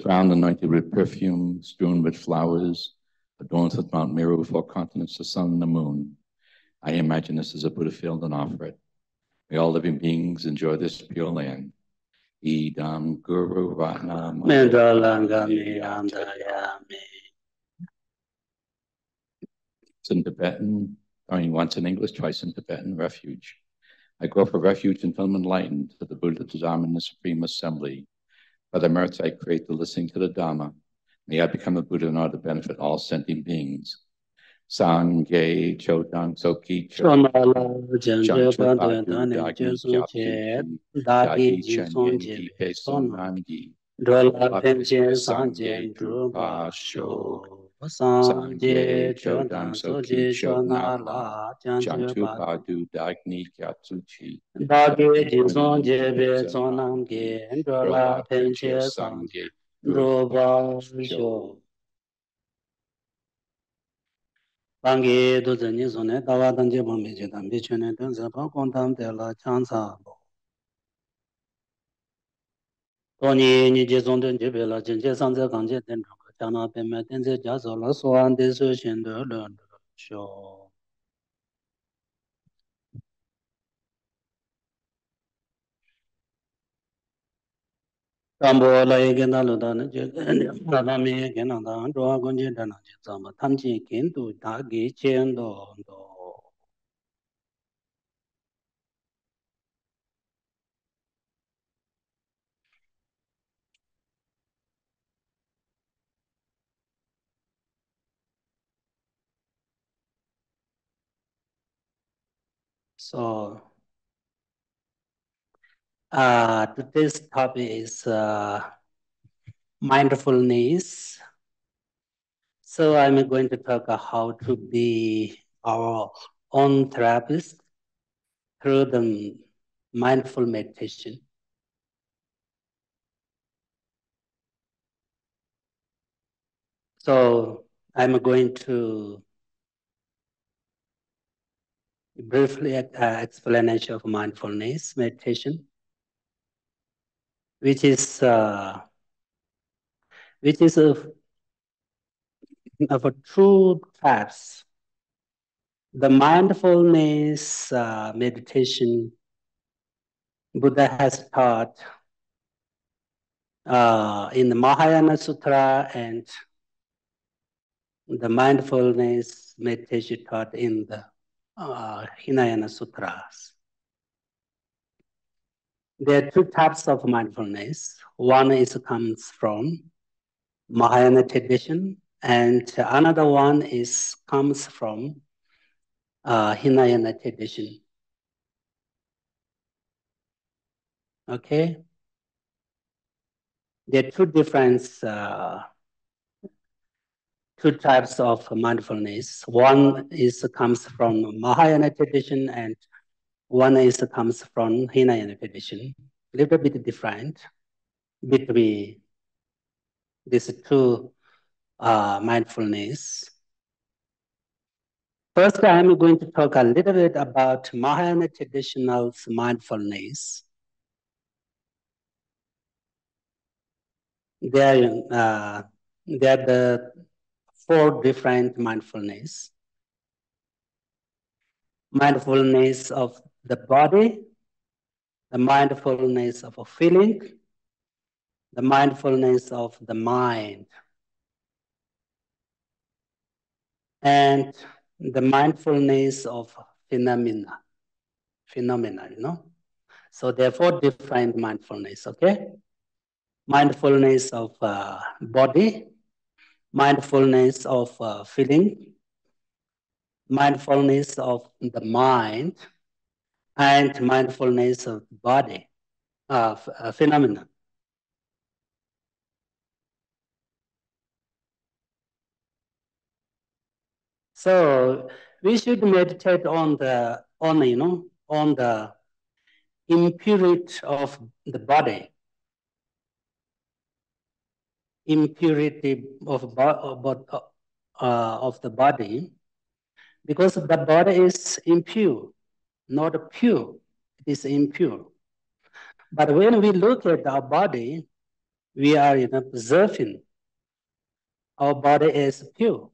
ground anointed with perfume, strewn with flowers, adorned with Mount Meru, 4 continents, the sun and the moon. I imagine this as a Buddha field and offer it. May all living beings enjoy this pure land. Idam Guru Vana It's in Tibetan, once in English, twice in Tibetan, refuge. I go for refuge until I'm enlightened to the Buddha, the Dharma, and the Supreme Assembly. By the merits I create the listening to the Dharma, may I become a Buddha in order to benefit all sentient beings. Sangye Chodang Soki Chanchu Badu Dagi Chen Yen Pe Sonangi Sangye Drupa Sho Sangye Chodang Soki Chodnala Chanchu Badu Dagni Kyatsuchi Dagi Jison Jebe Sonangi Drola Penche Sangye Drupa Sho Bangi Duzani Zone, Dawa Danje Bamiji, Bichune, Dunzapa, Kontam de la Chansa. Tony Nijison Jibela, Jinja Sanza Ganje, Chana Pema, Tenze Jazola, Swan, Desertion, the learned show. Rambo la Egena Ludan, Radami Genanda, Dua Gunjana, Zama, Tanji, Kintu, Dagi, Chendo. So, today's topic is mindfulness. So I'm going to talk about how to be our own therapist through the mindful meditation. So I'm going to briefly explanation of mindfulness meditation, which is of two types. The mindfulness meditation Buddha has taught in the Mahayana Sutra and the mindfulness meditation taught in the Hinayana Sutras. There are two types of mindfulness. One comes from Mahayana tradition, and another one comes from Hinayana tradition. Okay, there are two different two types of mindfulness. One comes from Mahayana tradition, and one comes from Hinayana tradition. A little bit different between these two mindfulness. First, I'm going to talk a little bit about Mahayana traditional mindfulness. There are the 4 different mindfulness. Mindfulness of the body, the mindfulness of a feeling, the mindfulness of the mind, and the mindfulness of phenomena, you know. So there are 4 different mindfulness, okay? Mindfulness of body, mindfulness of feeling, mindfulness of the mind, and mindfulness of the body, phenomena. So we should meditate on the impurity of the body, impurity of the body, because the body is impure, not pure. It is impure. But when we look at our body, we are preserving. Our body is pure.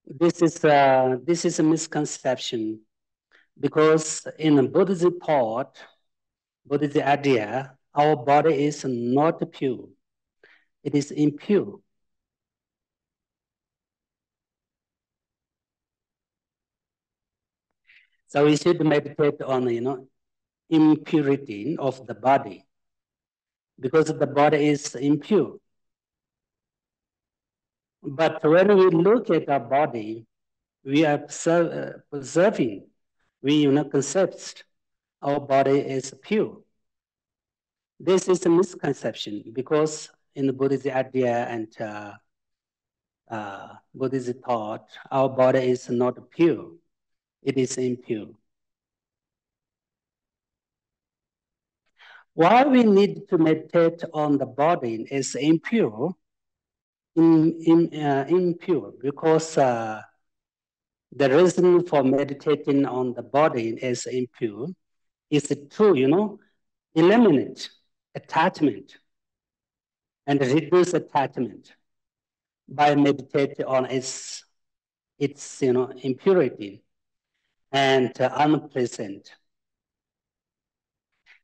This is a misconception, because in a Buddhist thought, Buddhist idea, our body is not pure. It is impure. So we should meditate on impurity of the body, because the body is impure. But when we look at our body, we are preserving, we concept our body is pure. This is a misconception, because in the Buddhist idea and Buddhist thought, our body is not pure, it is impure. Why we need to meditate on the body is impure, impure, because the reason for meditating on the body is impure is to, eliminate attachment and reduce attachment by meditating on its impurity and unpleasant.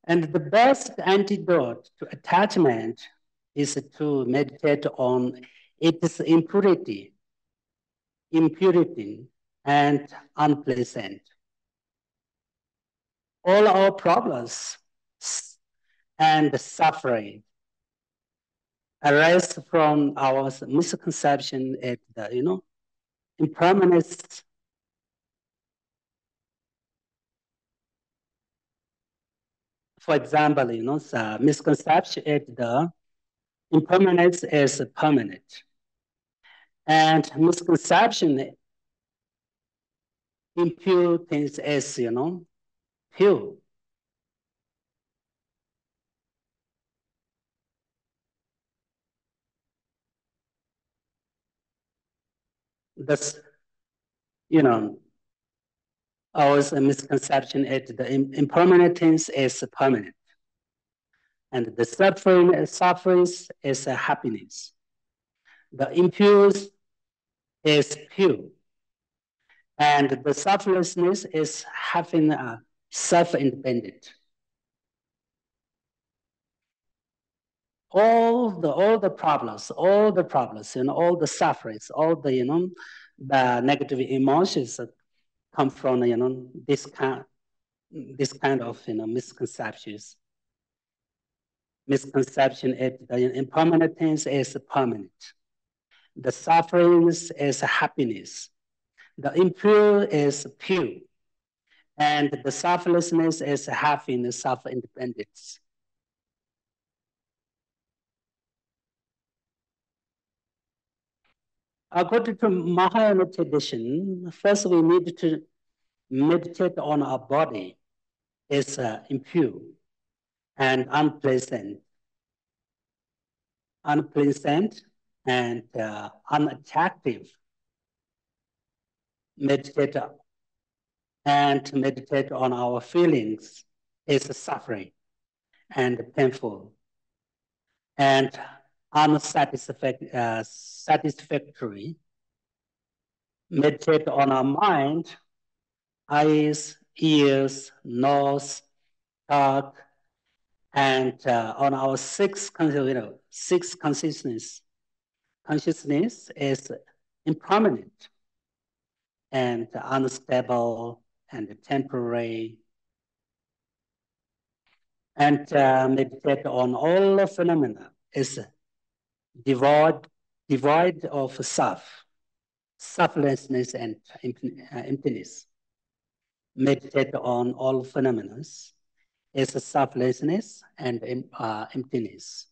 And the best antidote to attachment is to meditate on its impurity, and unpleasant. All our problems and suffering arise from our misconception at the impermanence. For example, the misconception at the impermanence is permanent, and misconception impure things as pure. That's always a misconception at the impermanent things is permanent, and the suffering is a happiness. The impure is pure, and the selflessness is having a self-independent. All the problems, all the sufferings, all the the negative emotions that come from this kind of misconceptions. Misconception at the impermanent things is permanent. The sufferings is happiness. The impure is pure, and the selflessness is having self-independence. According to Mahayana tradition, first we need to meditate on our body is impure and unpleasant and unattractive. Meditate on our feelings is suffering and painful and unsatisfactory. Meditate on our mind, eyes, ears, nose, tongue, and on our six consciousness. Consciousness is impermanent and unstable and temporary. And meditate on all phenomena is devoid of selflessness and emptiness. Meditate on all phenomena is selflessness and emptiness.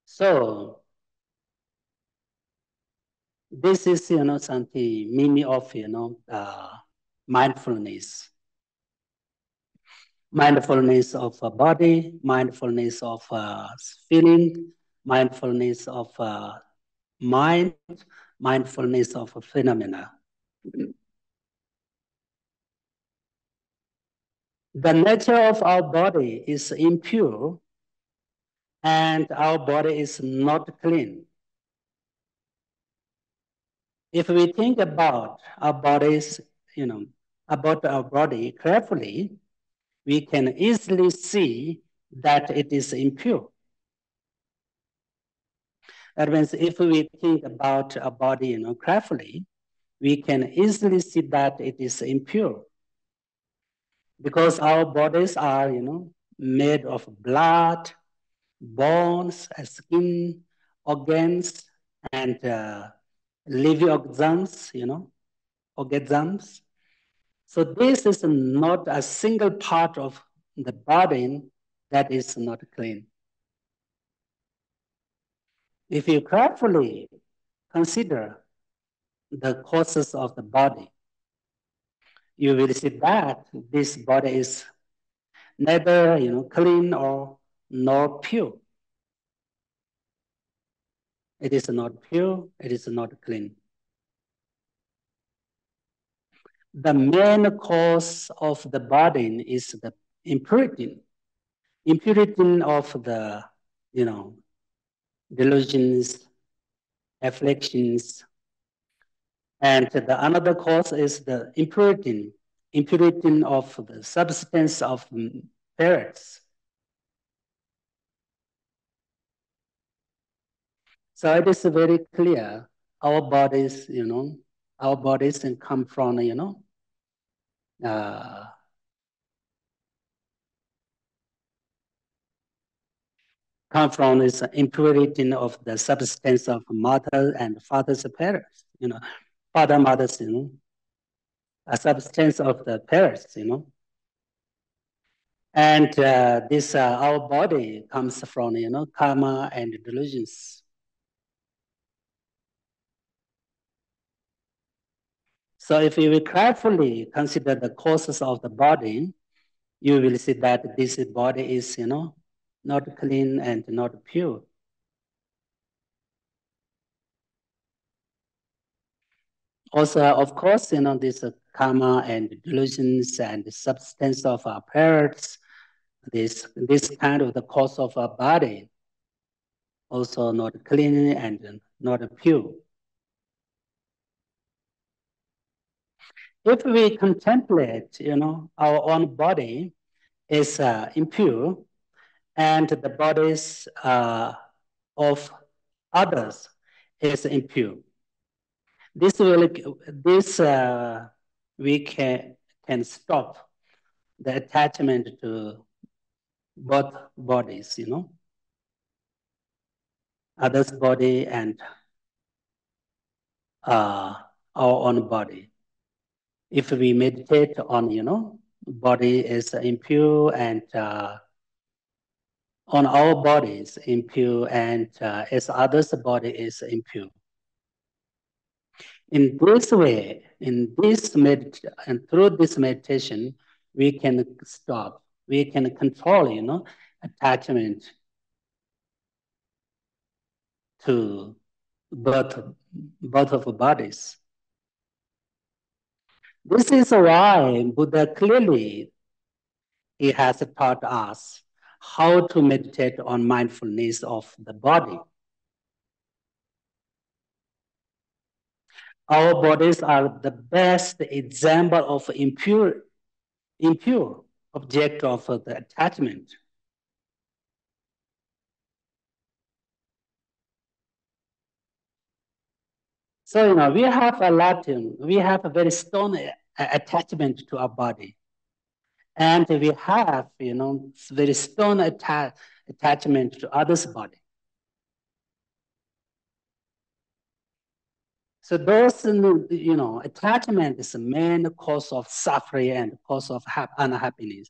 So this is something meaning of mindfulness. Mindfulness of body, mindfulness of feeling, mindfulness of mind, mindfulness of phenomena. The nature of our body is impure and our body is not clean. If we think about our bodies, about our body carefully, we can easily see that it is impure. That means if we think about our body, carefully, we can easily see that it is impure. Because our bodies are, made of blood, bones, skin, organs, and living organs, orgasms. So this is not a single part of the body that is not clean. If you carefully consider the causes of the body, you will see that this body is neither clean or nor pure. It is not pure, it is not clean. The main cause of the body is the impurity. Impurity of the, delusions, afflictions. And the another cause is the impurity of the substance of parents. So it is very clear, our bodies, our bodies come from, come from this impurity of the substance of mother and father's parents, father, mother's, a substance of the parents, And this, our body comes from, karma and delusions. So if you will carefully consider the causes of the body, you will see that this body is, not clean and not pure. Also, of course, this karma and delusions and the substance of our parents, this kind of the cause of our body, also not clean and not pure. If we contemplate, our own body is impure, and the bodies of others is impure. This we can stop the attachment to both bodies, others' body and our own body. If we meditate on, body is impure and on our body is impure and as others' body is impure. In this way, and through this meditation, we can stop, we can control, attachment to both of bodies. This is why Buddha clearly, he has taught us how to meditate on mindfulness of the body. Our bodies are the best example of impure object of the attachment. So, we have we have a very strong attachment to our body. And we have, very strong attachment to others' body. So those, attachment is the main cause of suffering and cause of unhappiness,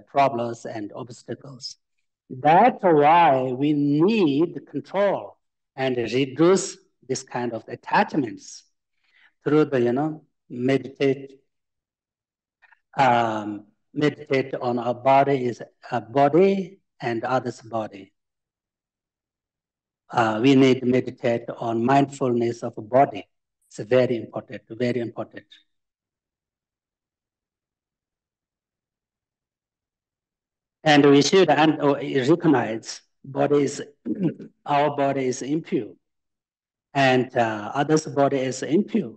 problems and obstacles. That's why we need control and reduce this kind of attachments through the, meditate on our body and others' body. we need to meditate on mindfulness of body. It's very important, very important. And we should recognize our body is impure, and others' body is impure.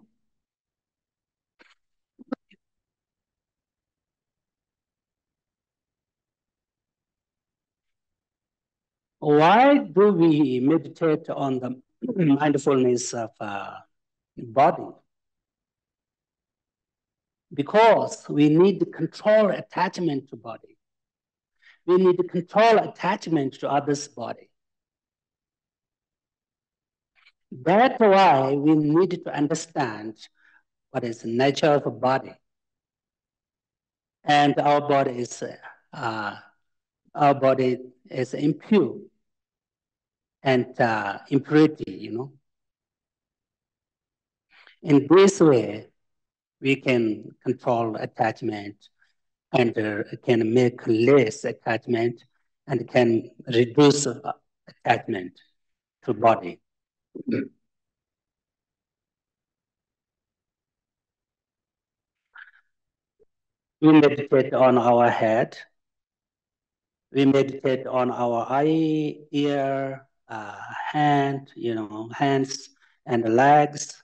Why do we meditate on the mindfulness of body? Because we need to control attachment to body. We need to control attachment to others' body. That's why we need to understand what is the nature of a body. And our body is impure and impurity, you know. In this way, we can control attachment and can make less attachment and can reduce attachment to body. We meditate on our head. We meditate on our eye, ear, hand, hands and legs.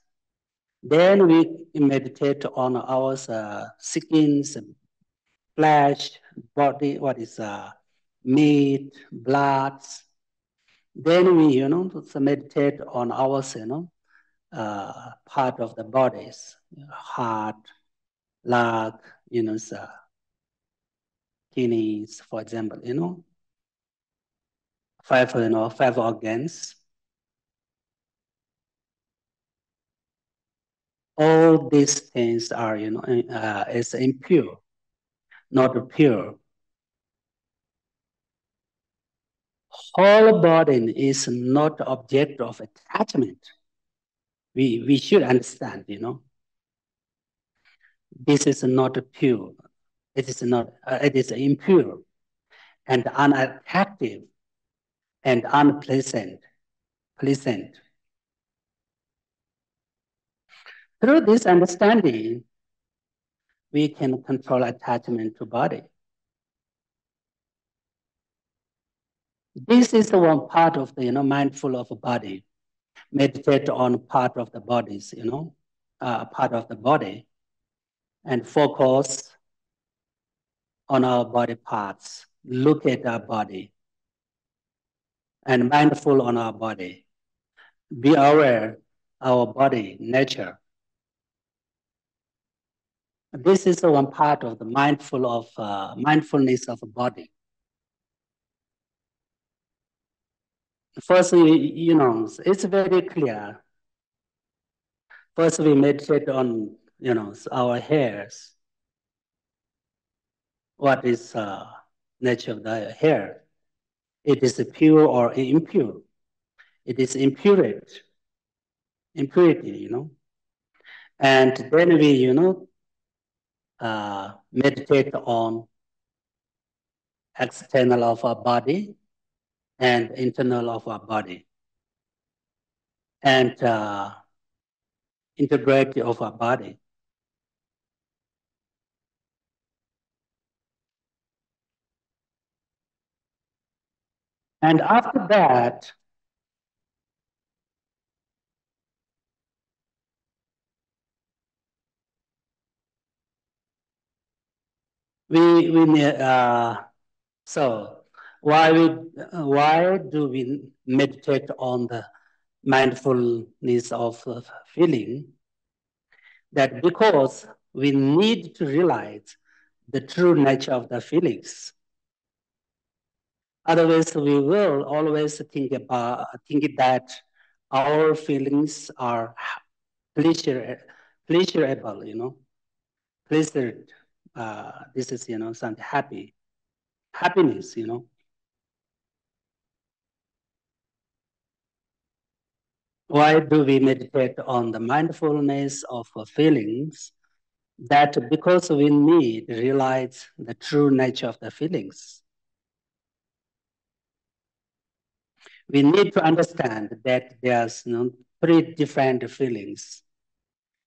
Then we meditate on our skins, flesh, body, what is meat, blood. Then we, meditate on our, part of the bodies, heart, lung, kidneys, for example, five organs. All these things are, is impure, not pure. Whole body is not object of attachment. We should understand, this is not pure. It is not. It is impure, and unattractive, and unpleasant. Pleasant. Through this understanding, we can control attachment to body. This is the one part of the, mindful of body. Meditate on part of the bodies, part of the body, and focus on our body parts. Look at our body, and mindful on our body. Be aware our body nature. This is the one part of the mindfulness of body. First, it's very clear. First, we meditate on, our hairs. What is nature of the hair? It is pure or impure. It is impurity, And then we, meditate on external of our body and internal of our body, and integrity of our body. And after that, so why do we meditate on the mindfulness of feeling? That because we need to realize the true nature of the feelings. Otherwise, we will always think that our feelings are pleasurable, pleasured. This is, something happiness, Why do we meditate on the mindfulness of feelings? That because we need to realize the true nature of the feelings. we need to understand that there's three different feelings: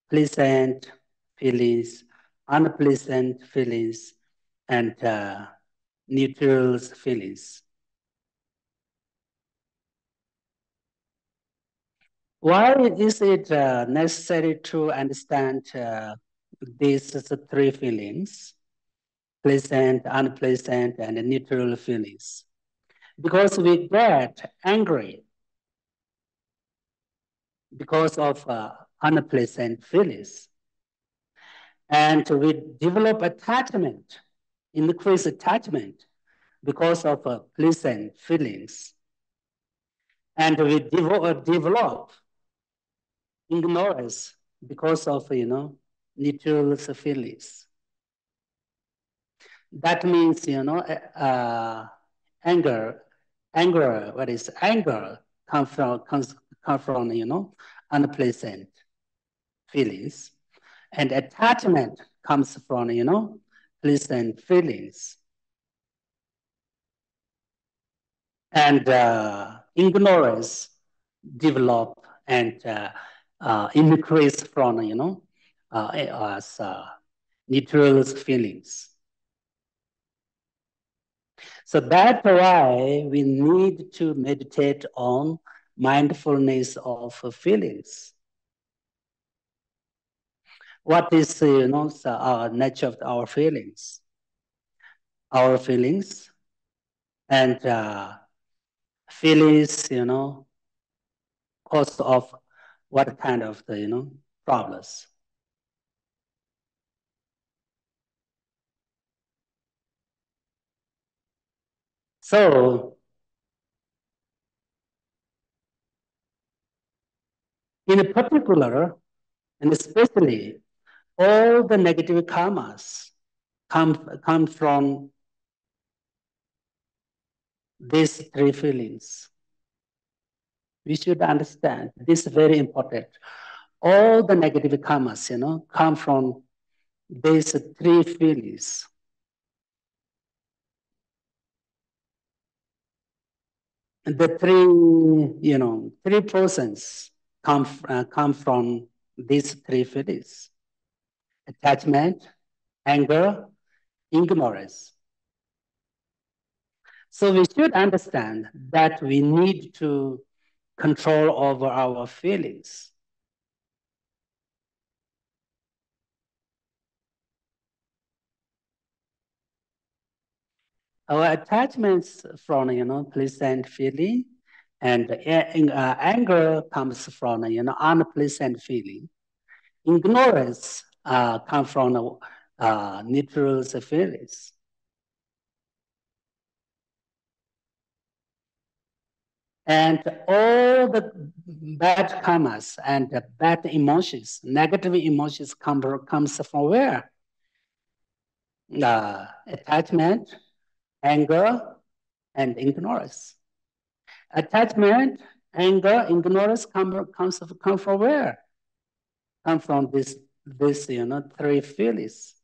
pleasant feelings, unpleasant feelings, and neutral feelings. Why is it necessary to understand these three feelings: pleasant, unpleasant, and neutral feelings? Because we get angry because of unpleasant feelings. And we develop attachment, increase attachment because of pleasant feelings. And we develop ignorance because of, neutral feelings. That means, anger, what is anger comes from, unpleasant feelings. And attachment comes from, pleasant feelings. And ignorance develop and increase from, as neutral feelings. So that's why we need to meditate on mindfulness of feelings. What is, the nature of our feelings? Our feelings and feelings, cause of what kind of the, problems. So in particular, and especially, all the negative karmas come from these three feelings. We should understand this is very important. All the negative karmas, come from these three feelings. The three persons come from these three feelings: attachment, anger, ignorance. So we should understand that we need to control over our feelings. Our attachments from, pleasant feeling, and anger comes from, unpleasant feeling. Ignorance comes from neutral feelings. And all the bad karmas and the bad emotions, negative emotions comes from where? Attachment, anger, and ignorance. Attachment, anger, ignorance come from where? Come from this three feelings.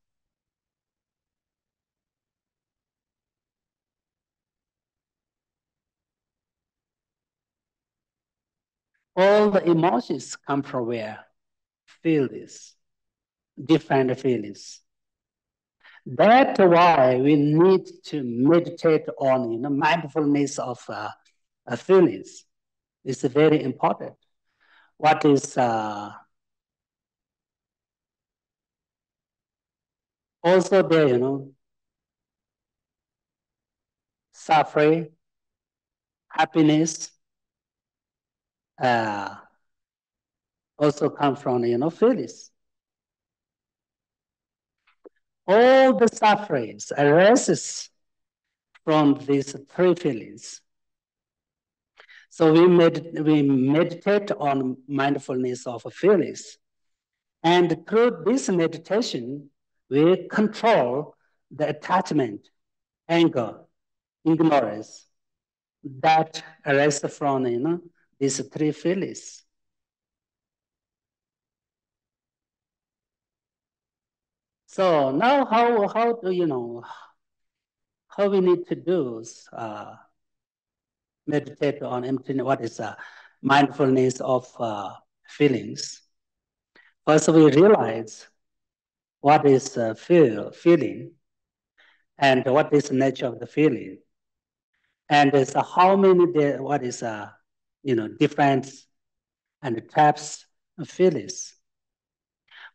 All the emotions come from where? Feelings, different feelings. That's why we need to meditate on mindfulness of feelings. It's very important. What is also there, suffering, happiness, also come from feelings. All the sufferings arises from these three feelings. So we meditate on mindfulness of feelings. And through this meditation, we control the attachment, anger, ignorance that arises from these three feelings. So now how do how we need to do meditate on emptiness, what is mindfulness of feelings. First, we realize what is feeling and what is the nature of the feeling. And it's how many, what is, different and types of feelings.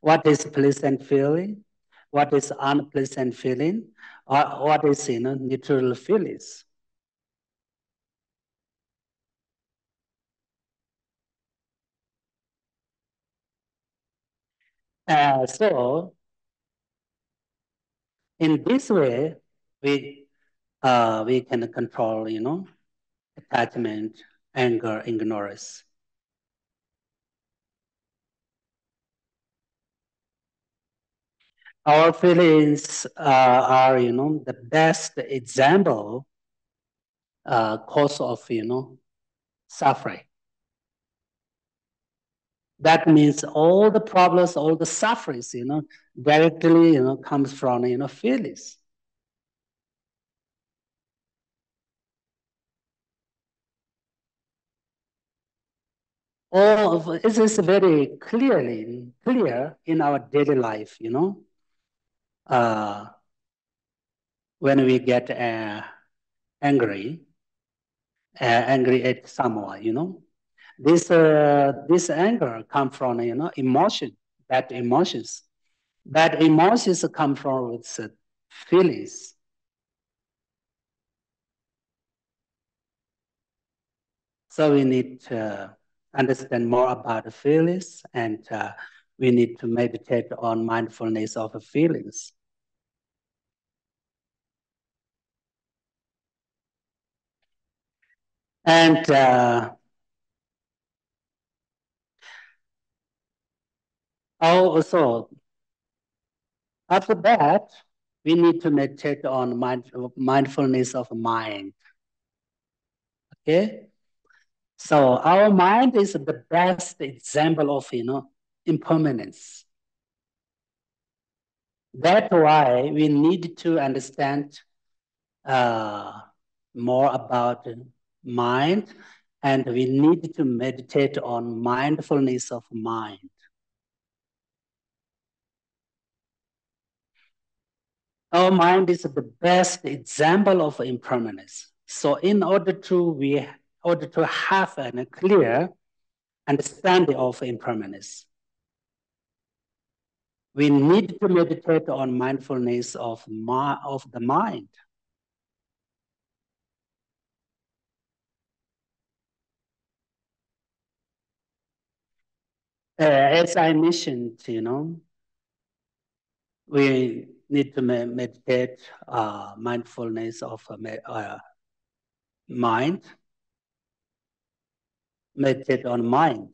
What is pleasant feeling? What is unpleasant feeling? Or what is, neutral feelings? So in this way, we can control, attachment, anger, ignorance. Our feelings are, the best example cause of, suffering. That means all the problems, all the sufferings, directly, comes from, feelings. All of it is very clear in our daily life, when we get angry at someone, this anger come from, emotion, bad emotions. Bad emotions come from with feelings. So we need to understand more about the feelings, and we need to meditate on mindfulness of the feelings. And also, after that, we need to meditate on mindfulness of mind. Okay? So our mind is the best example of, impermanence. That's why we need to understand more about mind, and we need to meditate on mindfulness of mind. Our mind is the best example of impermanence. So in order to have a clear understanding of impermanence, we need to meditate on mindfulness of the mind. As I mentioned, we need to meditate mindfulness of mind. Meditate on mind.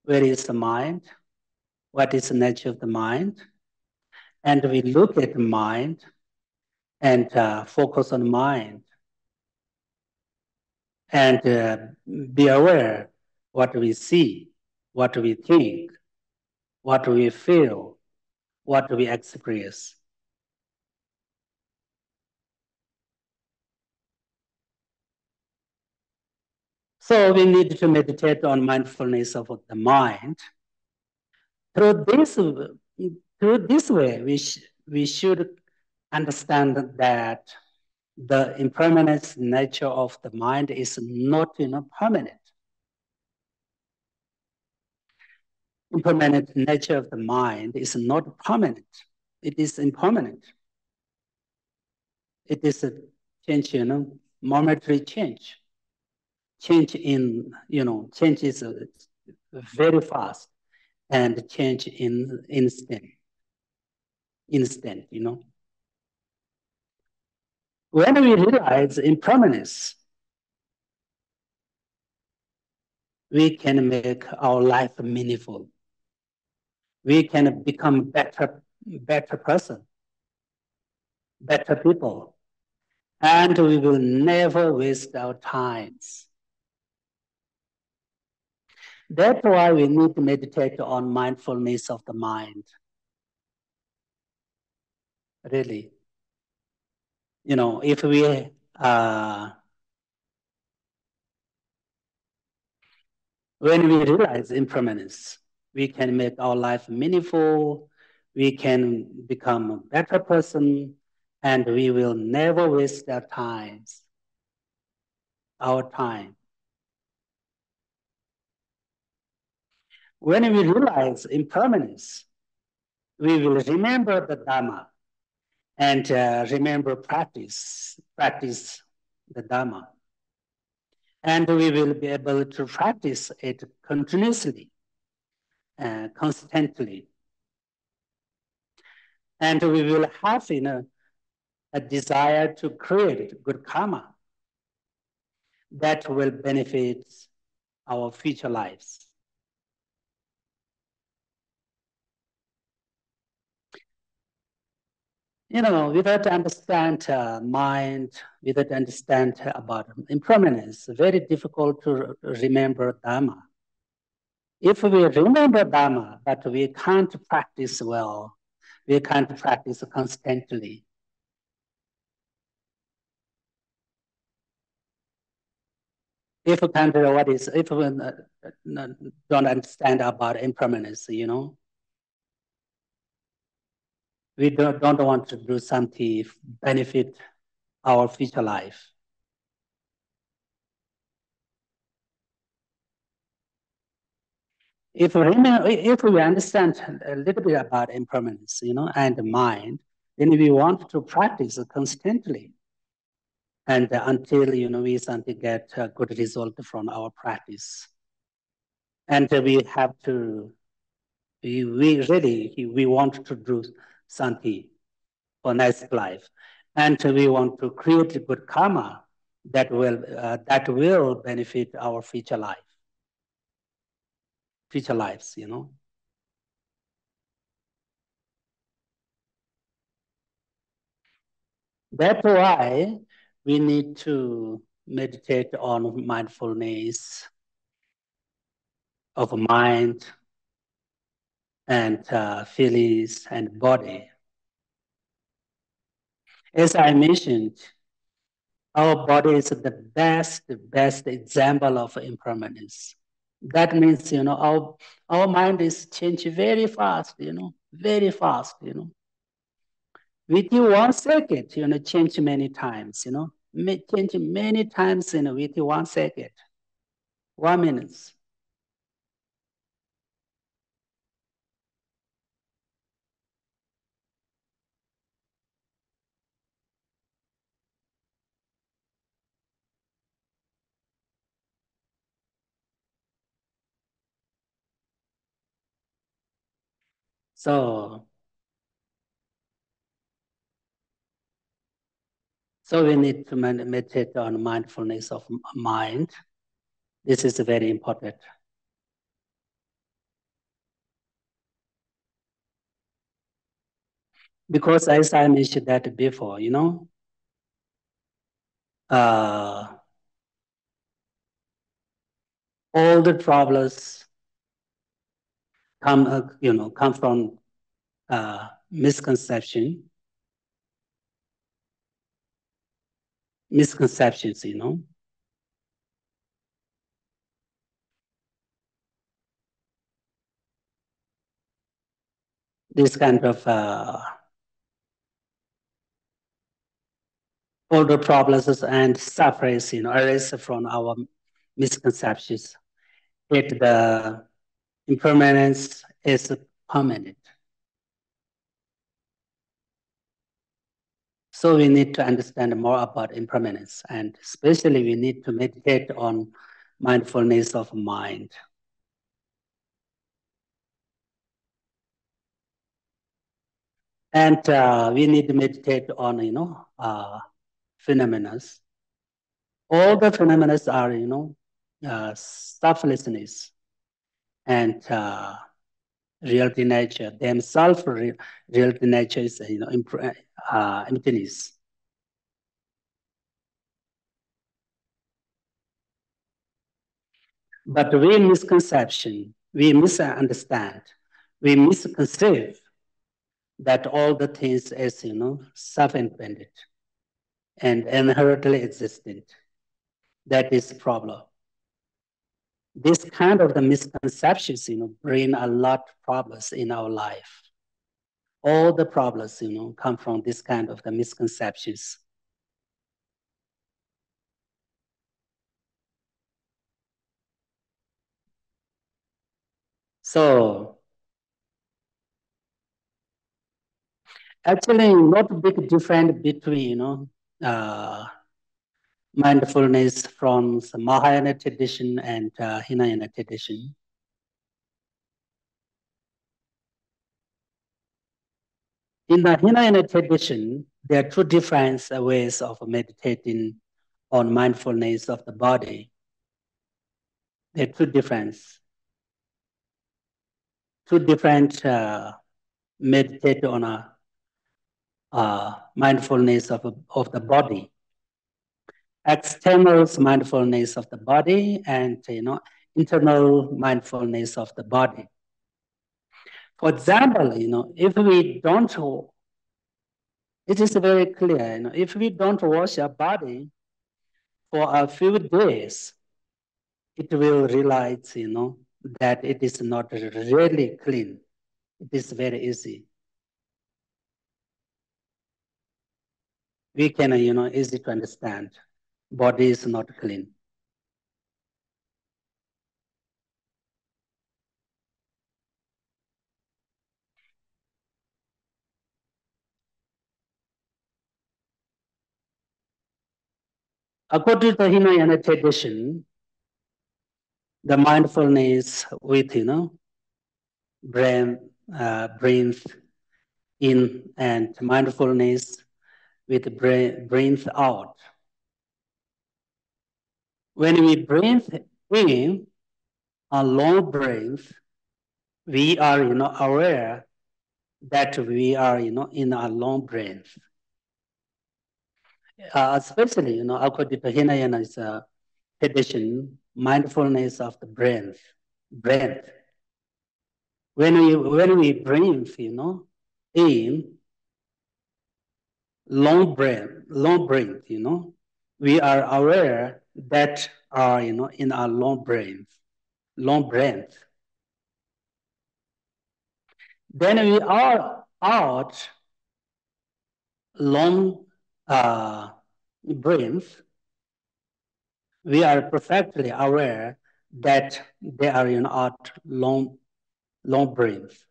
Where is the mind? What is the nature of the mind? And we look at the mind and focus on mind. And be aware what we see, what we think, what we feel, what we experience. So we need to meditate on mindfulness of the mind. Through this way, we should understand that the impermanent nature of the mind is not permanent. Impermanent nature of the mind is not permanent. It is impermanent. It is a change, momentary change. Change is very fast, and change in instant. When we realize impermanence, we can make our life meaningful. We can become better person, better people, and we will never waste our times. That's why we need to meditate on mindfulness of the mind. Really, if we When we realize impermanence, we can make our life meaningful, we can become a better person, and we will never waste our time. When we realize impermanence, we will remember the Dharma and practice the Dharma. And we will be able to practice it continuously, constantly. And we will have a desire to create good karma that will benefit our future lives. Without understand mind, without understand about impermanence, very difficult to remember Dharma. If we remember Dharma, but we can't practice well, we can't practice constantly. If we don't understand about impermanence, we don't want to do something benefit our future life. If we understand a little bit about impermanence, and mind, then we want to practice constantly, and until we something get a good result from our practice, and we have to. We want to do something for next life, and we want to create good karma that will benefit our future lives. That's why we need to meditate on mindfulness of mind and feelings and body. As I mentioned, our body is the best example of impermanence. That means, our mind is changing very fast, very fast, Within 1 second, change many times, change many times within 1 second, 1 minute. So we need to meditate on mindfulness of mind. This is very important. Because as I mentioned that before, all the problems come from misconceptions, This kind of all the problems and sufferings, arise from our misconceptions. The impermanence is permanent. So we need to understand more about impermanence, and especially we need to meditate on mindfulness of mind. And we need to meditate on, phenomena. All the phenomena are, selflessness and reality nature. Themselves, reality nature is, emptiness. But we misconception, we misunderstand, we misconceive that all the things is, self-independent and inherently existent. That is the problem. This kind of the misconceptions, bring a lot of problems in our life. All the problems, come from this kind of the misconceptions. So actually, not a big difference between, mindfulness from the Mahayana tradition and Hinayana tradition. In the Hinayana tradition, there are two different ways of meditating on mindfulness of the body. There are two different meditate on mindfulness of the body. External mindfulness of the body and internal mindfulness of the body. For example, if we don't, it is very clear, if we don't wash our body for a few days, it will realize, that it is not really clean. It is very easy. We can, easy to understand. Body is not clean. According to Hinayana tradition, the mindfulness with, breathe in and mindfulness with breathe out. When we breathe in a long breath, we are, aware that we are, in a long breath. Especially, according to Hinayana's tradition, mindfulness of the breath. When we breathe, in long breath, we are aware that are, in a long breath. Then we are out long breath. We are perfectly aware that they are out long breath.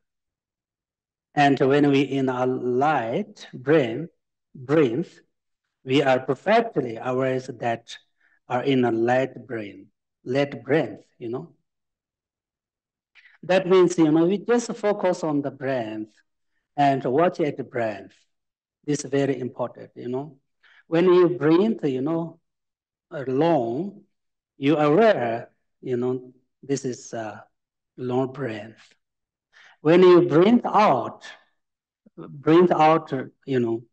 And when we in a light breath, we are perfectly aware that are in a light breath, That means, we just focus on the breath and watch at the breath. This is very important, When you breathe, long, you are aware, this is a long breath. When you breathe out, long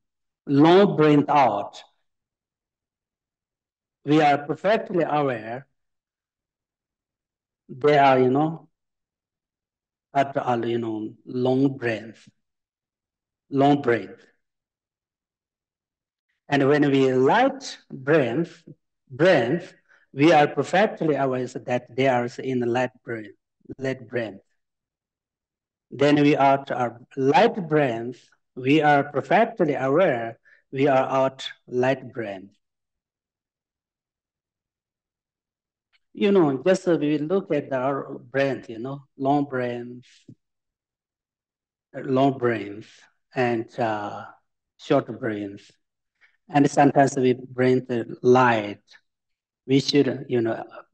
breathe out, we are perfectly aware they are, at a, long breath. And when we light breath, we are perfectly aware that they are in light breath. Then we are at our light breath, we are perfectly aware we are out light breath. Just we look at our breath, long breath and short breath. And sometimes we breathe light. We should,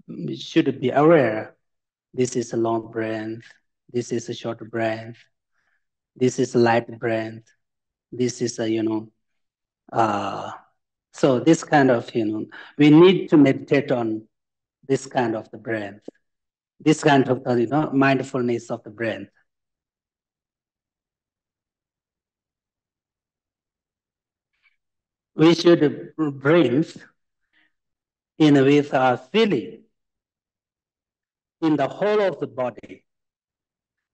we should be aware. This is a long breath. This is a short breath. This is a light breath. This is a, so this kind of, we need to meditate on this kind of the breath. This kind of, mindfulness of the breath. We should breathe in with a feeling in the whole of the body.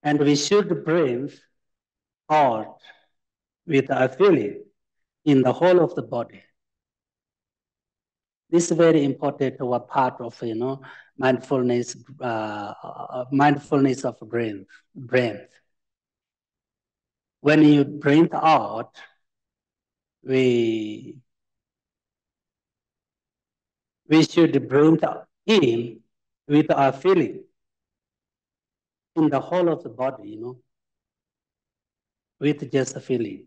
And we should breathe out with a feeling in the whole of the body. This is very important part of, mindfulness of breath. When you breathe out, we should breathe in with our feeling in the whole of the body, with just a feeling.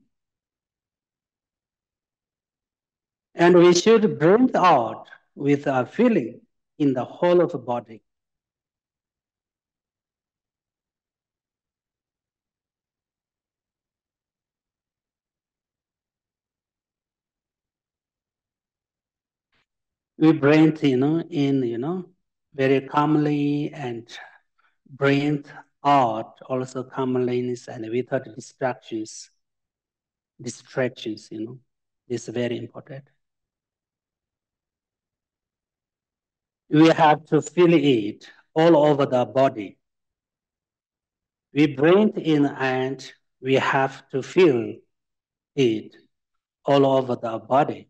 And we should breathe out with our feeling in the whole of the body. We breathe, in, very calmly, and breathe out also calmly and without distractions. This is very important. We have to feel it all over the body. We breathe in and we have to feel it all over the body.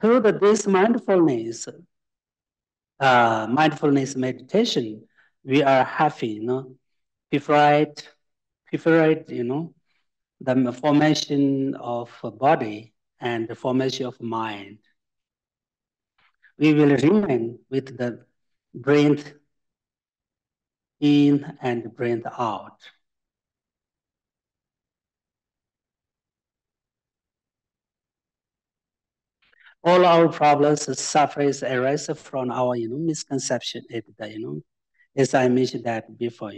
Through this mindfulness meditation, we are happy, preferred, the formation of body and the formation of mind. We will remain with the breath in and breath out. All our problems, sufferings arise from our, misconception. As I mentioned that before,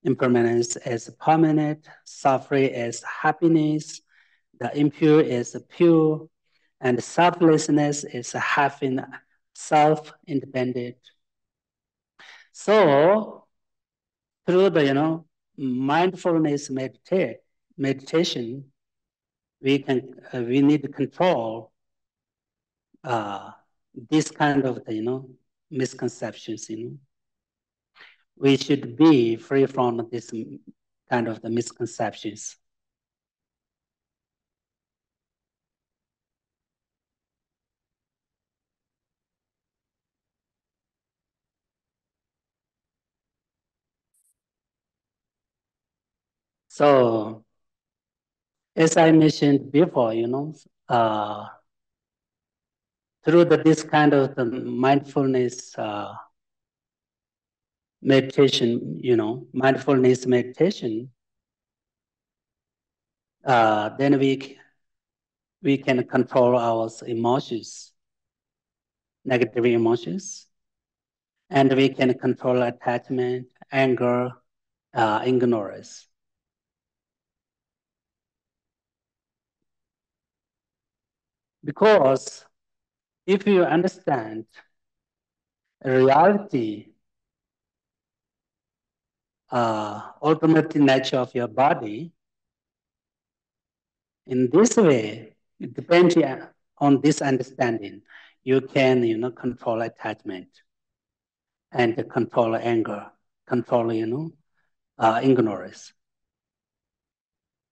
impermanence as permanent, suffering as happiness, the impure is pure, and selflessness is having self-independent. So through the mindfulness meditation, we need to control this kind of misconceptions. We should be free from this kind of the misconceptions. So, as I mentioned before, through this kind of the mindfulness meditation, mindfulness meditation, then we can control our emotions, negative emotions, and we can control attachment, anger, ignorance. Because if you understand reality, ultimate nature of your body, in this way, depending on this understanding, you can, control attachment and control anger, control, ignorance.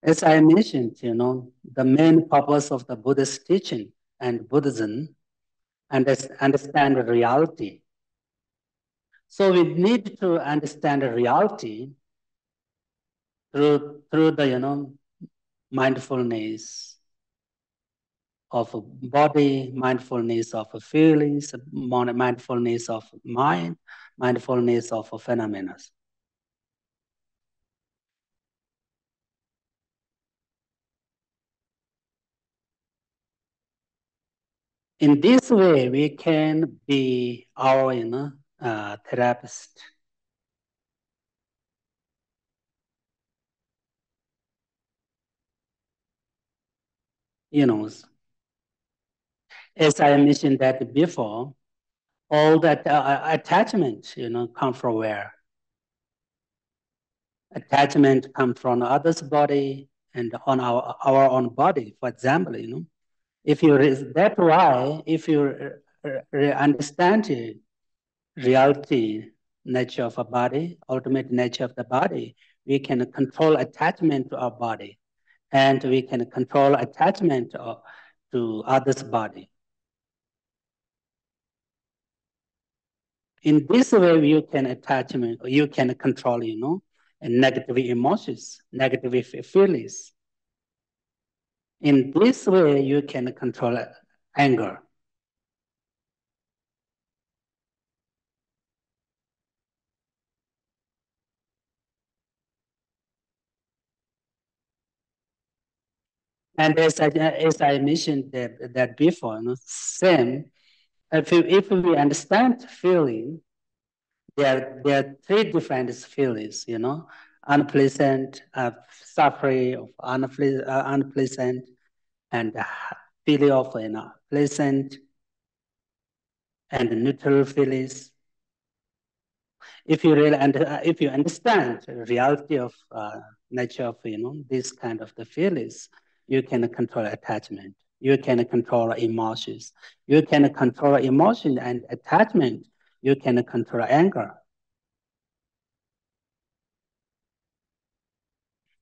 As I mentioned, the main purpose of the Buddhist teaching and Buddhism understand reality. So we need to understand reality through the mindfulness of body, mindfulness of feelings, mindfulness of mind, mindfulness of phenomena. In this way, we can be our therapist. As I mentioned that before, all that attachment, come from where? Attachment comes from others' body and on our own body. For example, if you that's why if you understand reality, nature of a body, ultimate nature of the body, we can control attachment to our body, and we can control attachment to others' body. In this way, you can attachment, you can control, negative emotions, negative feelings. In this way, you can control anger. And as I mentioned that before, same, if we understand feeling, there are three different feelings, unpleasant, suffering of unpleasant, and feeling of pleasant and neutral feelings. If you really if you understand the reality of nature of this kind of the feelings, you can control attachment. You can control emotions. You can control emotion and attachment. You can control anger.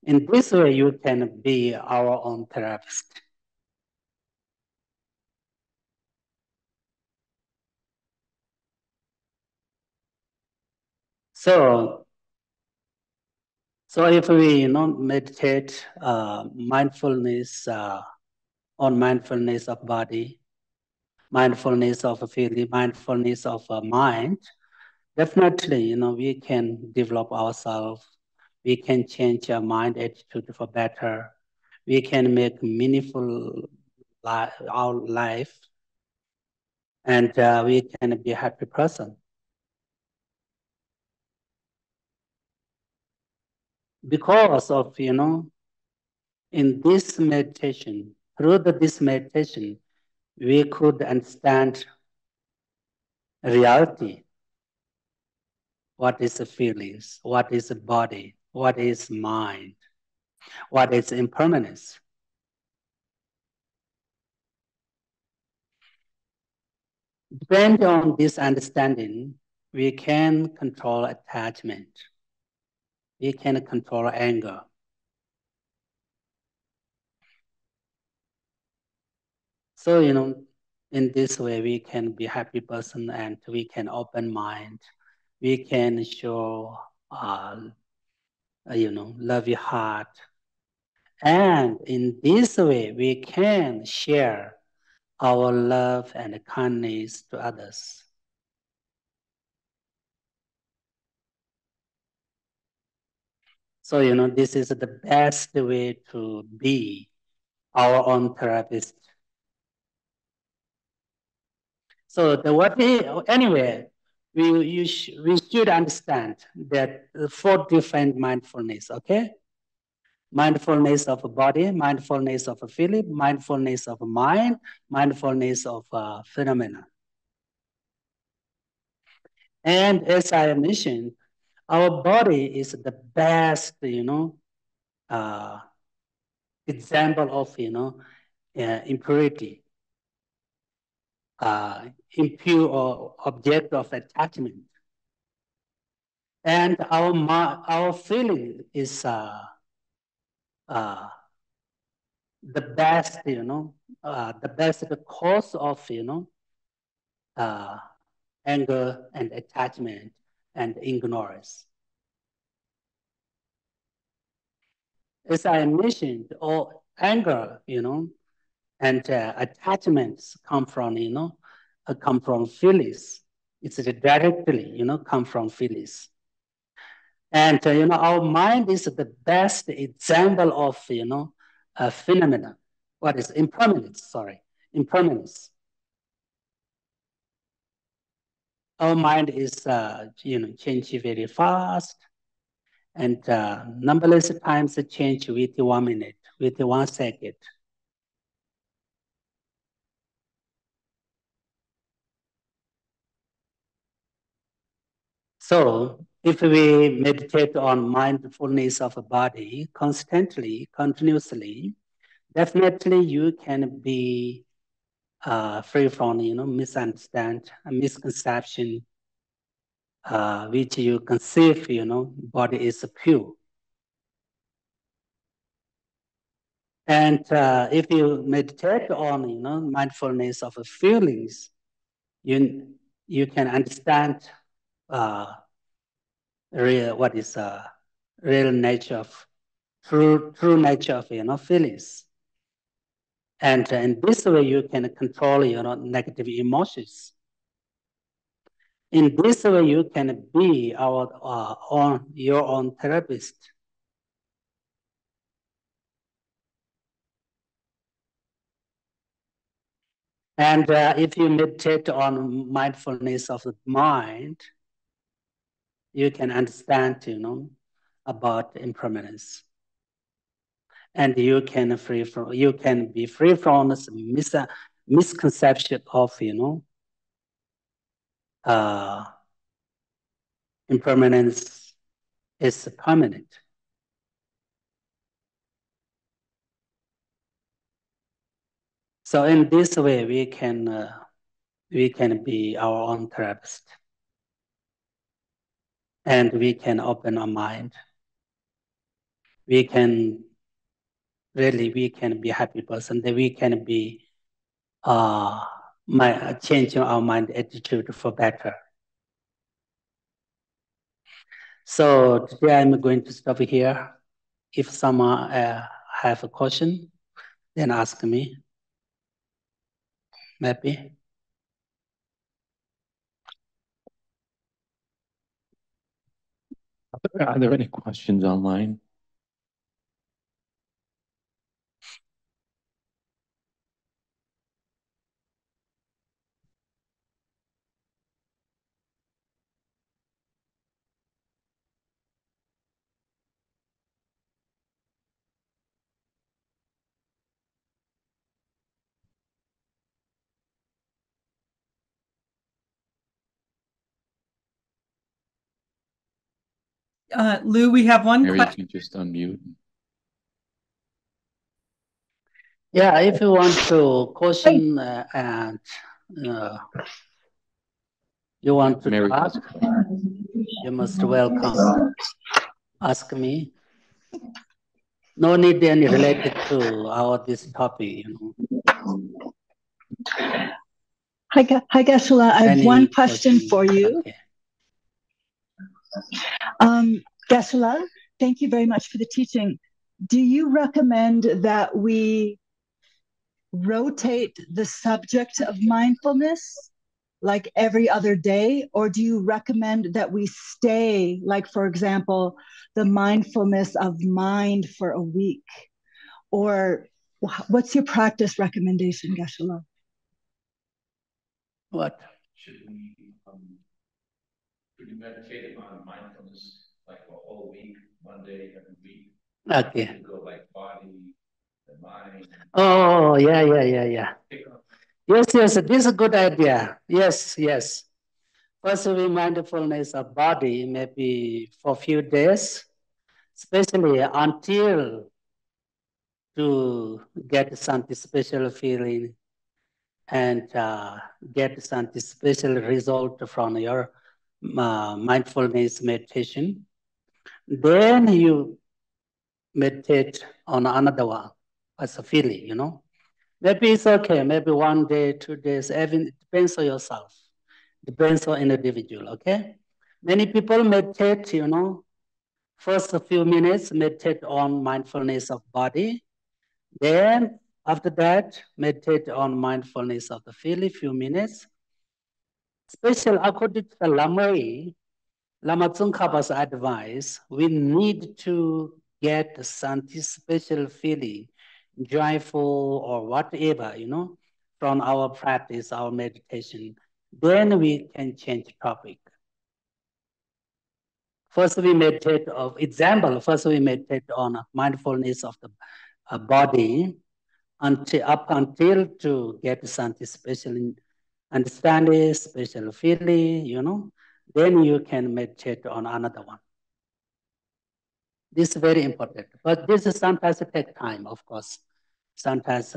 In this way, you can be our own therapist. So if we meditate mindfulness on mindfulness of body, mindfulness of feeling, mindfulness of mind, definitely we can develop ourselves. We can change our mind attitude for better. We can make meaningful our life, and we can be a happy person. Because of in this meditation, through this meditation, we could understand reality. What is the feelings? What is the body? What is mind? What is impermanence? Depending on this understanding, we can control attachment. We can control anger. So, in this way, we can be a happy person and we can open mind. We can show, loving heart. And in this way, we can share our love and kindness to others. So, this is the best way to be our own therapist. So anyway, we should understand that 4 different mindfulness, okay? Mindfulness of body, mindfulness of feeling, mindfulness of mind, mindfulness of phenomena. And as I mentioned, our body is the best, example of, impurity, impure object of attachment. And our feeling is the best, the best cause of, anger and attachment and ignorance. As I mentioned, all anger, and attachments come from, come from feelings. It's directly, come from feelings. And, our mind is the best example of, a phenomenon. What is impermanence? Sorry, impermanence. Our mind is, changing very fast, and numberless times change with 1 minute, with 1 second. So if we meditate on mindfulness of a body constantly, continuously, definitely you can be free from, misunderstand, misconception, which you conceive, body is pure. And if you meditate on, mindfulness of feelings, you can understand what is real nature of true nature of feelings. And in this way, you can control negative emotions. In this way, you can be your own therapist. And if you meditate on mindfulness of the mind, you can understand, about impermanence. And you can be free from this misconception of, impermanence is permanent. So in this way, we can be our own therapist, and we can open our mind. We can be a happy person. That we can be changing our mind attitude for better. So today I'm going to stop here. If someone have a question, then ask me. Maybe. Are there any questions online? Lou, we have one Mary, question. you can just unmute. Yeah, if you want to question and you want to Mary talk, you must welcome. Ask me. No need any related to this topic, Hi, Geshe. I have one question for you. Okay. Geshe, thank you very much for the teaching. Do you recommend that we rotate the subject of mindfulness like every other day, or do you recommend that we stay, like, for example, the mindfulness of mind for a week? Or what's your practice recommendation, Geshe? What? Should we meditate on mindfulness like a whole week, one day every week? Okay. Go like body, the mind. Oh, yeah. Yes, this is a good idea. Yes. First, we mindfulness of body, maybe for a few days, especially until to get some special feeling and get some special result from your mindfulness meditation. Then you meditate on another one as a feeling, Maybe it's okay, maybe 1 day, 2 days, even it depends on yourself. Depends on individual, okay? Many people meditate, first a few minutes, meditate on mindfulness of body. Then after that, meditate on mindfulness of the feeling, few minutes. Especially according to the Lama Tsongkhapa's advice, we need to get some special feeling, joyful or whatever, from our practice, our meditation. Then we can change topic. First we meditate on mindfulness of the body until to get something special understanding, special feeling, then you can meditate on another one. This is very important, but this is sometimes take time, of course. Sometimes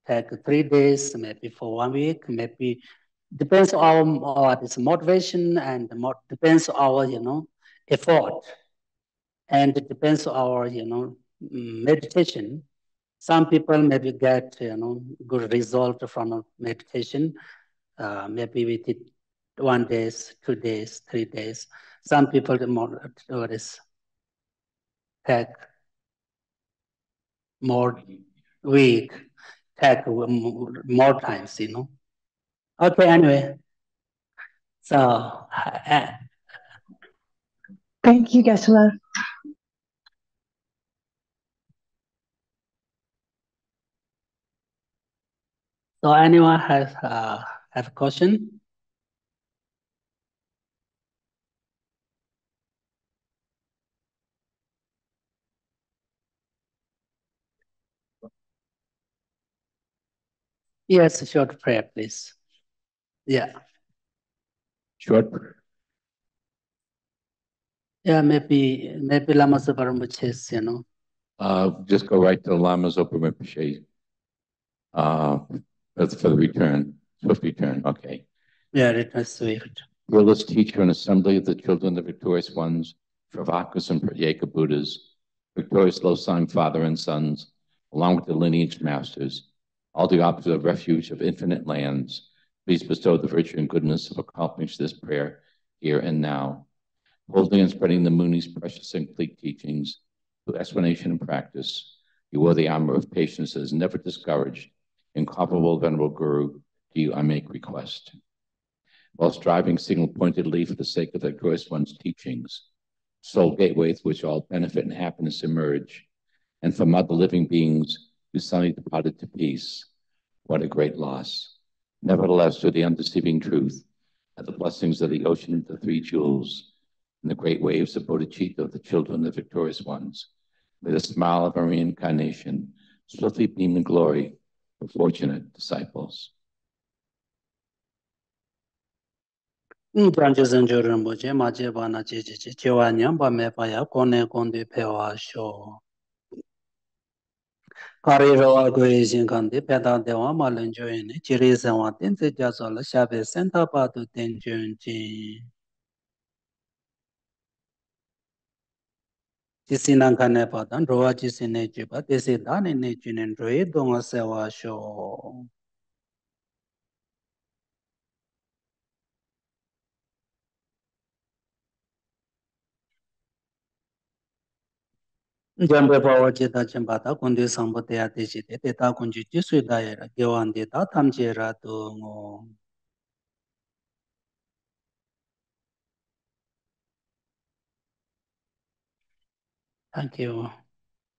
take 3 days, maybe for 1 week, maybe depends on our this motivation and depends on our effort, and it depends on our meditation. Some people maybe get, good result from a meditation. Maybe we did 1 day, 2 days, 3 days. Some people more take more week, take more times, Okay, anyway. So, Thank you, Geshe. so anyone has have a question? Yes, short prayer, please. Yeah. Short. Yeah, maybe Lama Zopa Rinpoche's, Just go right to Lama Zopa Rinpoche. For the return, swift return. Okay. Yeah, return swift. Fearless teacher and assembly of the children of the victorious ones, Travakas and Pratyeka Buddhas, victorious Losang father and sons, along with the lineage masters, all the objects of refuge of infinite lands, please bestow the virtue and goodness of accomplishing this prayer here and now. Holding and spreading the Muni's precious and complete teachings through explanation and practice, you wear the armor of patience that is never discouraged. Incomparable Venerable Guru, to you I make request. While striving single-pointedly for the sake of the glorious one's teachings, sole gateway through which all benefit and happiness emerge, and from other living beings who suddenly departed to peace. What a great loss. Nevertheless, through the undeceiving truth, that the blessings of the ocean of the three jewels, and the great waves of bodhicitta, the children of the victorious ones, may the smile of our reincarnation swiftly beam in glory for fortunate disciples. Branches and Joramboje, Majebana Chichi, Chiwanyam, Bamepaya, Kone Kondi Pewa Show. Kariro Aguizin Kandi, Peda Dewa Malenjoin, Chiris and Watin, the Jazola Shabe, Santa Patu Tenjunji. Jisinankane Patan, Roa Jisinejiba, Desidan in Nijin and Dre, Donga Sewa Show. Jambe Bawa Jeta Chambata, Kundi Sambotea Dejite, Teta Kunji Jisudaira, Gyoan Deta Tamjera to. Thank you.